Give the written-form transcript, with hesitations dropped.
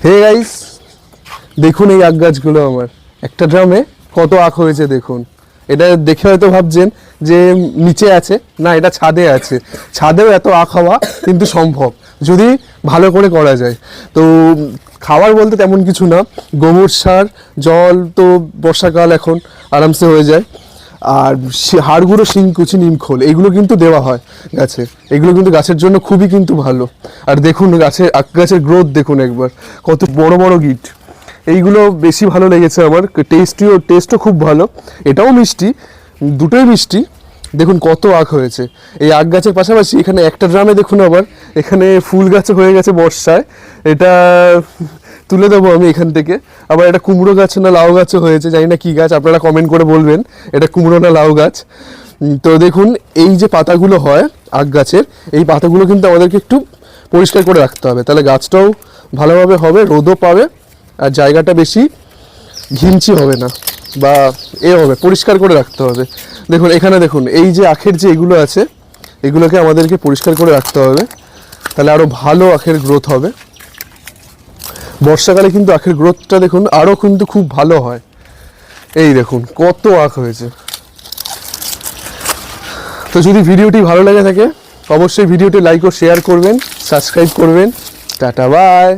Hey guys, দেখুন এই আখ গাছগুলো আমার একটা ড্রামে কত আখ হয়েছে দেখুন। এটা দেখে হয়তো ভাবছেন যে নিচে আছে, না এটা ছাদে আছে। ছাদেও এত আখ হওয়া কিন্তু সম্ভব যদি ভালো করে করা যায়। তো খাবার বলতে তেমন কিছু না, গোবর সার, জল তো বর্ষাকাল এখন আরামসে হয়ে যায়। আর হাড় গুঁড়ো, শিংকুচি, নিমখোল এইগুলো কিন্তু দেওয়া হয় গাছে। এগুলো কিন্তু গাছের জন্য খুবই কিন্তু ভালো। আর দেখুন গাছের আখ গাছের গ্রোথ দেখুন একবার, কত বড় বড় গিট। এইগুলো বেশি ভালো লেগেছে আমার, টেস্টও খুব ভালো। এটাও মিষ্টি, দুটোই মিষ্টি। দেখুন কত আখ হয়েছে এই আখ গাছের পাশাপাশি। এখানে একটা ড্রামে দেখুন আবার এখানে ফুল গাছ হয়ে গেছে বর্ষায়, এটা তুলে দেবো আমি এখান থেকে। আবার এটা কুমড়ো গাছ না লাউ গাছও হয়েছে, জানি না কী গাছ, আপনারা কমেন্ট করে বলবেন এটা কুমড়ো না লাউ গাছ। তো দেখুন এই যে পাতাগুলো হয় আখ গাছের, এই পাতাগুলো কিন্তু আমাদেরকে একটু পরিষ্কার করে রাখতে হবে, তাহলে গাছটাও ভালোভাবে হবে, রোদও পাবে, আর জায়গাটা বেশি ঘিঞ্চি হবে না বা হবে, পরিষ্কার করে রাখতে হবে। দেখুন এখানে দেখুন এই যে আখের যে এগুলো আছে, এগুলোকে আমাদেরকে পরিষ্কার করে রাখতে হবে, তাহলে আরও ভালো আখের গ্রোথ হবে। বর্ষাকালে কিন্তু আখের গ্রোথটা দেখুন আরও কিন্তু খুব ভালো হয়। এই দেখুন কত আখ হয়েছে। তো যদি ভিডিওটি ভালো লেগে থাকে অবশ্যই ভিডিওটি লাইক ও শেয়ার করবেন, সাবস্ক্রাইব করবেন। Tata bye.